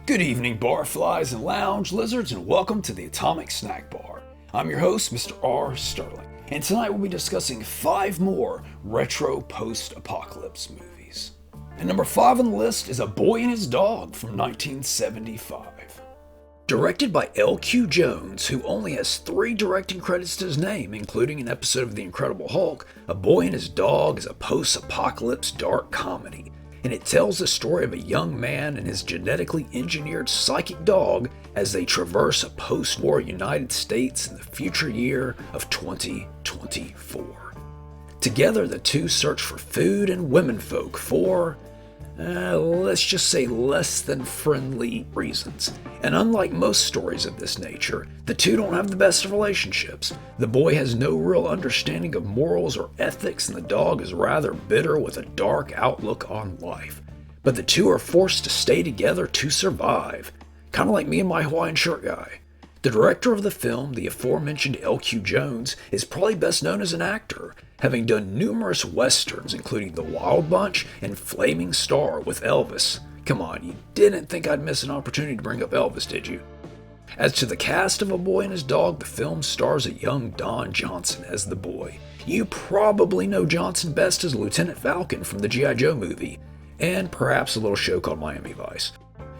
Good evening, barflies and lounge lizards, and welcome to the Atomic Snack Bar. I'm your host, Mr. R. Sterling, and tonight we'll be discussing 5 more retro post-apocalypse movies. And number 5 on the list is A Boy and His Dog from 1975. Directed by L.Q. Jones, who only has 3 directing credits to his name, including an episode of The Incredible Hulk, A Boy and His Dog is a post-apocalypse dark comedy, and it tells the story of a young man and his genetically engineered psychic dog as they traverse a post-war United States in the future year of 2024. Together, the two search for food and womenfolk for, let's just say, less than friendly reasons. And unlike most stories of this nature, the two don't have the best of relationships. The boy has no real understanding of morals or ethics, and the dog is rather bitter with a dark outlook on life. But the two are forced to stay together to survive. Kind of like me and my Hawaiian shirt guy. The director of the film, the aforementioned L.Q. Jones, is probably best known as an actor, having done numerous westerns including The Wild Bunch and Flaming Star with Elvis. Come on, you didn't think I'd miss an opportunity to bring up Elvis, did you? As to the cast of A Boy and His Dog, the film stars a young Don Johnson as the boy. You probably know Johnson best as Lieutenant Falcon from the G.I. Joe movie, and perhaps a little show called Miami Vice.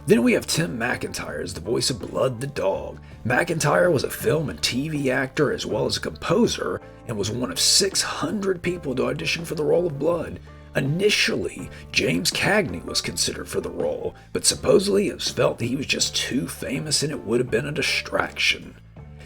Then we have Tim McIntyre as the voice of Blood the dog. McIntyre was a film and TV actor as well as a composer and was one of 600 people to audition for the role of Blood. Initially, James Cagney was considered for the role, but supposedly it was felt that he was just too famous and it would have been a distraction.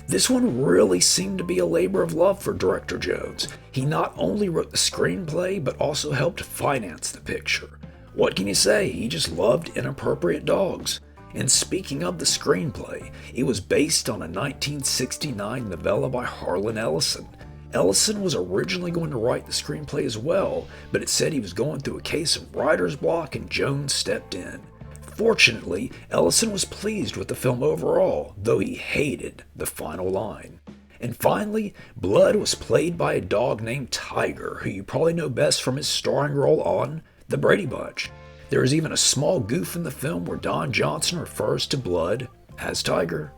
This one really seemed to be a labor of love for director Jones. He not only wrote the screenplay, but also helped finance the picture. What can you say? He just loved inappropriate dogs. And speaking of the screenplay, it was based on a 1969 novella by Harlan Ellison. Ellison was originally going to write the screenplay as well, but it said he was going through a case of writer's block and Jones stepped in. Fortunately, Ellison was pleased with the film overall, though he hated the final line. And finally, Blood was played by a dog named Tiger, who you probably know best from his starring role on The Brady Bunch. There is even a small goof in the film where Don Johnson refers to Blood as Tiger.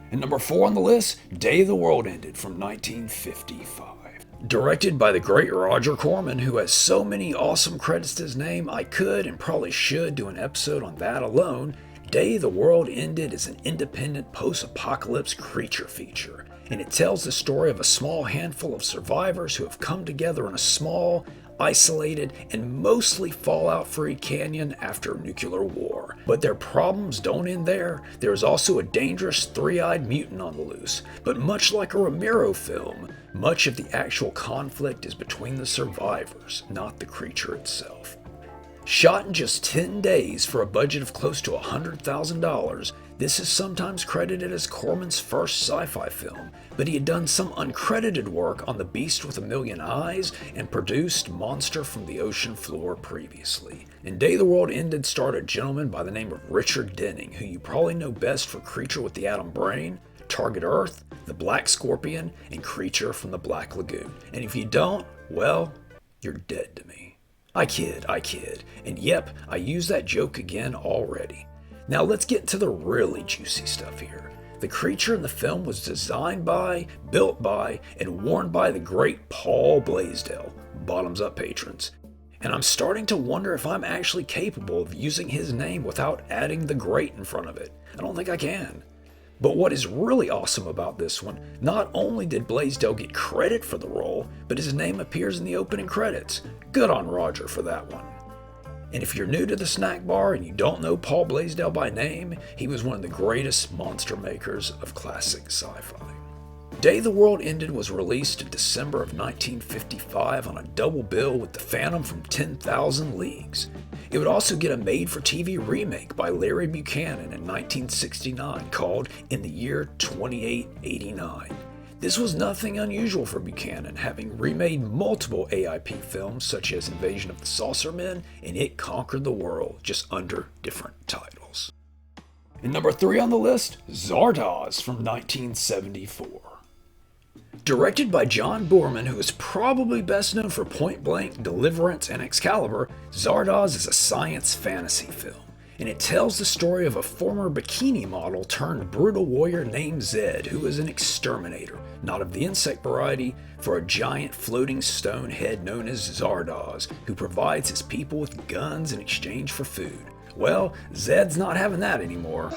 And number 4 on the list, Day the World Ended from 1955. Directed by the great Roger Corman, who has so many awesome credits to his name, I could and probably should do an episode on that alone. Day the World Ended is an independent post-apocalypse creature feature, and it tells the story of a small handful of survivors who have come together in a small, isolated, and mostly fallout-free canyon after nuclear war. But their problems don't end there. There is also a dangerous three-eyed mutant on the loose. But much like a Romero film, much of the actual conflict is between the survivors, not the creature itself. Shot in just 10 days for a budget of close to $100,000, this is sometimes credited as Corman's first sci-fi film, but he had done some uncredited work on The Beast with a Million Eyes and produced Monster from the Ocean Floor previously. And Day the World Ended starred a gentleman by the name of Richard Denning, who you probably know best for Creature with the Atom Brain, Target Earth, The Black Scorpion, and Creature from the Black Lagoon. And if you don't, well, you're dead to me. I kid. And yep, I used that joke again already. Now let's get to the really juicy stuff here. The creature in the film was designed by, built by, and worn by the great Paul Blaisdell, bottoms up patrons. And I'm starting to wonder if I'm actually capable of using his name without adding the great in front of it. I don't think I can. But what is really awesome about this one, not only did Blaisdell get credit for the role, but his name appears in the opening credits. Good on Roger for that one. And if you're new to the snack bar and you don't know Paul Blaisdell by name, he was one of the greatest monster makers of classic sci-fi. Day the World Ended was released in December of 1955 on a double bill with The Phantom from 10,000 Leagues. It would also get a made-for-TV remake by Larry Buchanan in 1969 called In the Year 2889. This was nothing unusual for Buchanan, having remade multiple AIP films such as Invasion of the Saucermen and It Conquered the World, just under different titles. And number 3 on the list, Zarda from 1974. Directed by John Boorman, who is probably best known for Point Blank, Deliverance, and Excalibur, Zardoz is a science fantasy film. and it tells the story of a former bikini model turned brutal warrior named Zed, who is an exterminator, not of the insect variety, for a giant floating stone head known as Zarda, who provides his people with guns in exchange for food. Well, Zed's not having that anymore.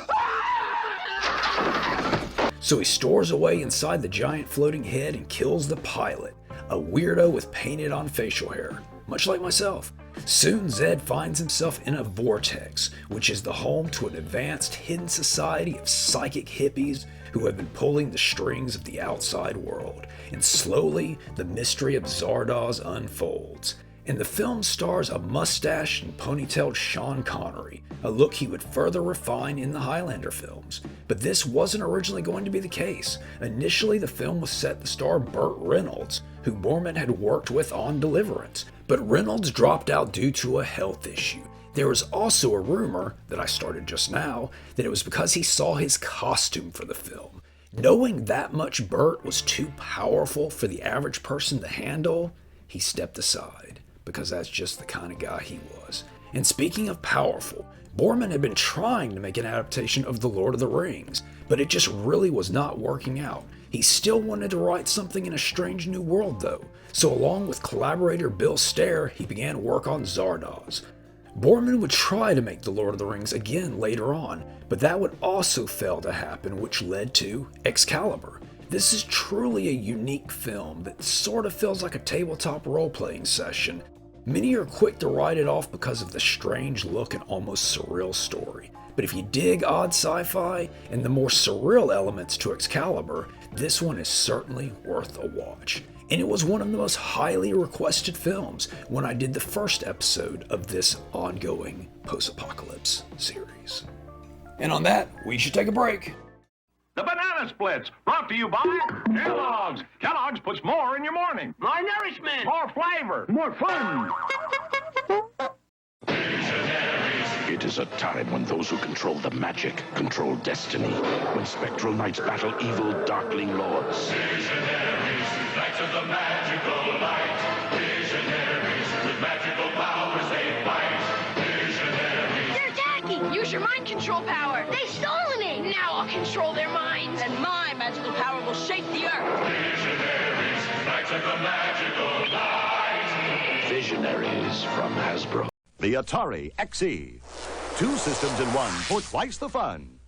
So he stores away inside the giant floating head and kills the pilot, a weirdo with painted on facial hair, much like myself. Soon Zed finds himself in a vortex, which is the home to an advanced hidden society of psychic hippies who have been pulling the strings of the outside world, and slowly the mystery of Zardoz unfolds. And the film stars a mustached and ponytailed Sean Connery, a look he would further refine in the Highlander films. But this wasn't originally going to be the case. Initially, the film was set to star Burt Reynolds, who Boorman had worked with on Deliverance, but Reynolds dropped out due to a health issue. There was also a rumor, that I started just now, that it was because he saw his costume for the film. Knowing that much Burt was too powerful for the average person to handle, he stepped aside, because that's just the kind of guy he was. And speaking of powerful, Boorman had been trying to make an adaptation of The Lord of the Rings, but it just really was not working out. He still wanted to write something in a strange new world though, so along with collaborator Bill Stair, he began work on Zardoz. Boorman would try to make The Lord of the Rings again later on, but that would also fail to happen, which led to Excalibur. This is truly a unique film that sort of feels like a tabletop role-playing session. Many are quick to write it off because of the strange look and almost surreal story. But if you dig odd sci-fi and the more surreal elements to Excalibur, this one is certainly worth a watch. And it was one of the most highly requested films when I did the first episode of this ongoing post-apocalypse series. And on that, we should take a break. The Banana Splits, brought to you by Kellogg's. Kellogg's puts more in your morning. More nourishment. More flavor. More fun. It is a time when those who control the magic control destiny. When spectral knights battle evil darkling lords. Visionaries, knights of the magical light. Visionaries, with magical powers they fight. Visionaries. They're attacking. Use your mind control power. They stolen it. Now I'll control their minds. And my magical power will shape the earth. Visionaries, knights of the magical light. Visionaries from Hasbro. The Atari XE. 2 systems in one for twice the fun.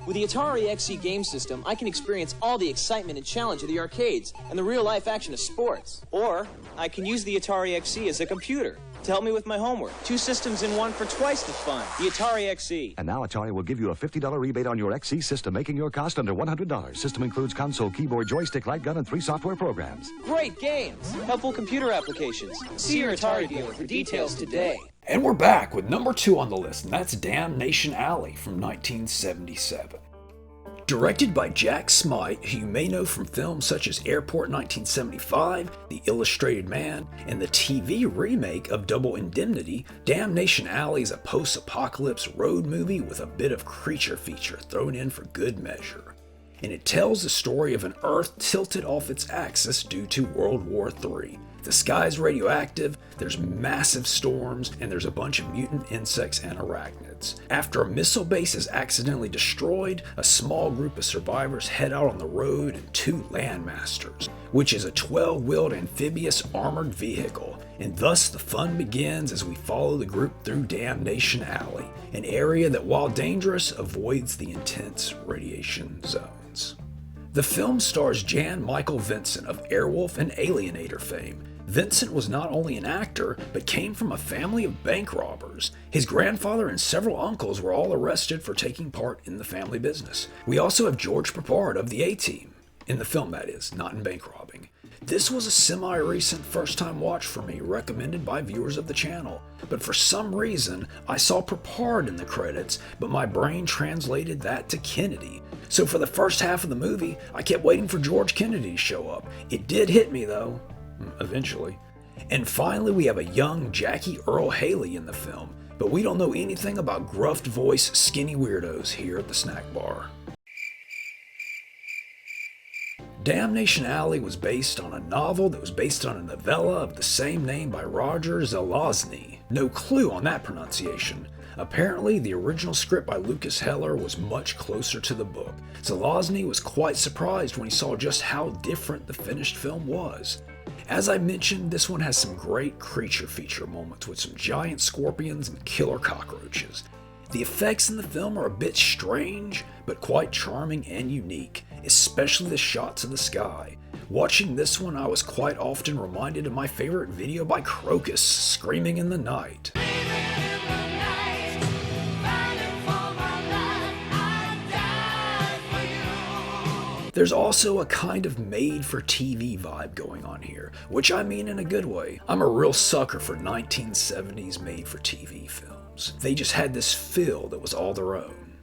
With the Atari XE game system, I can experience all the excitement and challenge of the arcades and the real-life action of sports. Or, I can use the Atari XE as a computer to help me with my homework. 2 systems in one for twice the fun. The Atari XE. And now Atari will give you a $50 rebate on your XE system, making your cost under $100. System includes console, keyboard, joystick, light gun, and 3 software programs. Great games. Helpful computer applications. See your Atari dealer for details today. And we're back with number 2 on the list, and that's Damnation Alley from 1977. Directed by Jack Smite, who you may know from films such as Airport 1975, The Illustrated Man, and the TV remake of Double Indemnity, Damnation Alley is a post-apocalypse road movie with a bit of creature feature thrown in for good measure. And it tells the story of an Earth tilted off its axis due to World War III. The sky's radioactive, there's massive storms, and there's a bunch of mutant insects and arachnids. After a missile base is accidentally destroyed, a small group of survivors head out on the road in 2 Landmasters, which is a 12-wheeled amphibious armored vehicle. And thus the fun begins as we follow the group through Damnation Alley, an area that, while dangerous, avoids the intense radiation zones. The film stars Jan Michael Vincent of Airwolf and Alienator fame. Vincent was not only an actor, but came from a family of bank robbers. His grandfather and several uncles were all arrested for taking part in the family business. We also have George Peppard of the A-Team, in the film that is, not in bank robbing. This was a semi-recent first-time watch for me, recommended by viewers of the channel. But for some reason, I saw Peppard in the credits, but my brain translated that to Kennedy. So for the first half of the movie, I kept waiting for George Kennedy to show up. It did hit me though, eventually. And finally, we have a young Jackie Earle Haley in the film, but we don't know anything about gruffed voice skinny weirdos here at the snack bar. Damnation Alley was based on a novel that was based on a novella of the same name by Roger Zelazny. No clue on that pronunciation. Apparently, the original script by Lucas Heller was much closer to the book. Zelazny was quite surprised when he saw just how different the finished film was. As I mentioned, this one has some great creature feature moments with some giant scorpions and killer cockroaches. The effects in the film are a bit strange, but quite charming and unique, especially the shots of the sky. Watching this one, I was quite often reminded of my favorite video by Crocus, Screaming in the Night. There's also a kind of made-for-TV vibe going on here, which I mean in a good way. I'm a real sucker for 1970s made-for-TV films. They just had this feel that was all their own.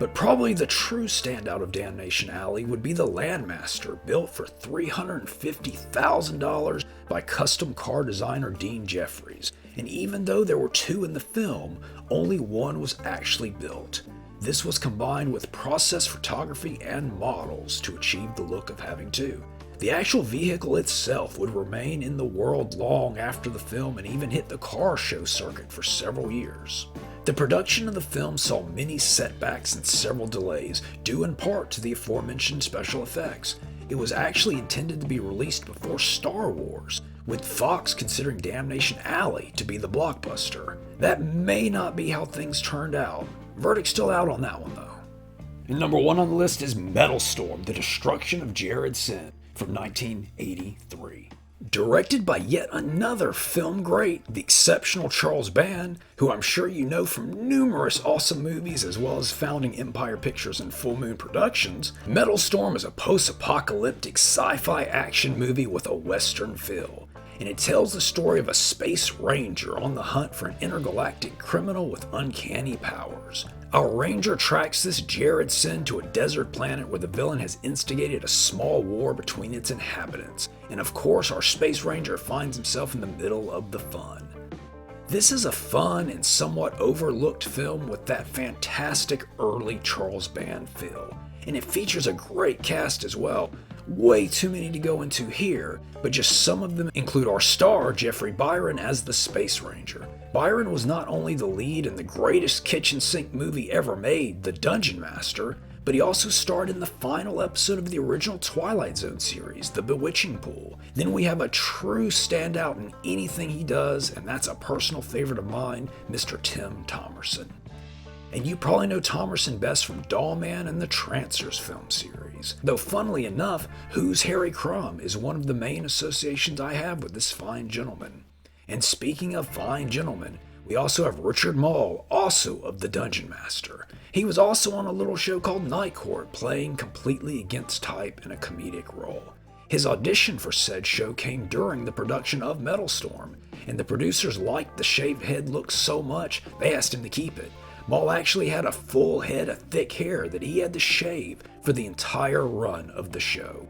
But probably the true standout of Damnation Alley would be the Landmaster, built for $350,000 by custom car designer Dean Jeffries. And even though there were two in the film, only one was actually built. This was combined with process photography and models to achieve the look of having two. The actual vehicle itself would remain in the world long after the film and even hit the car show circuit for several years. The production of the film saw many setbacks and several delays, due in part to the aforementioned special effects. It was actually intended to be released before Star Wars, with Fox considering Damnation Alley to be the blockbuster. That may not be how things turned out. Verdict's still out on that one though. And number 1 on the list is Metal Storm: The Destruction of Jared Sin from 1983. Directed by yet another film great, the exceptional Charles Band, who I'm sure you know from numerous awesome movies as well as founding Empire Pictures and Full Moon Productions, Metal Storm is a post-apocalyptic sci-fi action movie with a western feel. And it tells the story of a space ranger on the hunt for an intergalactic criminal with uncanny powers. Our ranger tracks this Jared Sin to a desert planet where the villain has instigated a small war between its inhabitants. And of course, our space ranger finds himself in the middle of the fun. This is a fun and somewhat overlooked film with that fantastic early Charles Band feel. And it features a great cast as well. Way too many to go into here, but just some of them include our star, Jeffrey Byron, as the Space Ranger. Byron was not only the lead in the greatest kitchen sink movie ever made, The Dungeon Master, but he also starred in the final episode of the original Twilight Zone series, The Bewitching Pool. Then we have a true standout in anything he does, and that's a personal favorite of mine, Mr. Tim Thomerson. And you probably know Thomerson best from Doll Man and the Trancers film series. Though funnily enough, Who's Harry Crumb is one of the main associations I have with this fine gentleman. And speaking of fine gentlemen, we also have Richard Mall, also of The Dungeon Master. He was also on a little show called Night Court, playing completely against type in a comedic role. His audition for said show came during the production of Metal Storm, and the producers liked the shaved head look so much, they asked him to keep it. Mall actually had a full head of thick hair that he had to shave for the entire run of the show.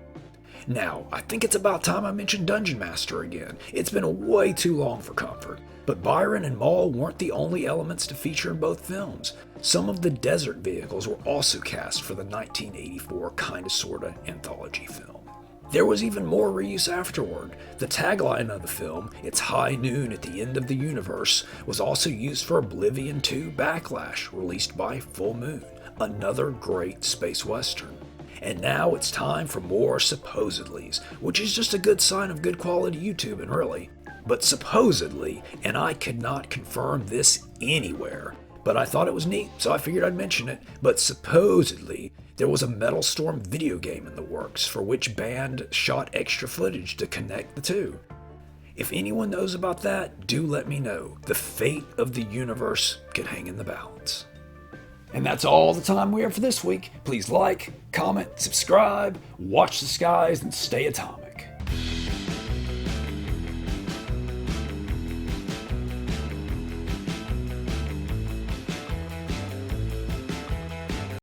Now, I think it's about time I mentioned Dungeon Master again. It's been way too long for comfort. But Byron and Mall weren't the only elements to feature in both films. Some of the desert vehicles were also cast for the 1984 Kinda Sorta anthology film. There was even more reuse afterward. The tagline of the film, "It's high noon at the end of the universe," was also used for Oblivion 2 Backlash, released by Full Moon, another great space western. And now it's time for more supposedlies, which is just a good sign of good quality YouTubing, really. But supposedly, and I could not confirm this anywhere, but I thought it was neat, so I figured I'd mention it, but supposedly, there was a Metal Storm video game in the works for which Band shot extra footage to connect the two. If anyone knows about that, do let me know. The fate of the universe could hang in the balance. And that's all the time we have for this week. Please like, comment, subscribe, watch the skies, and stay atomic.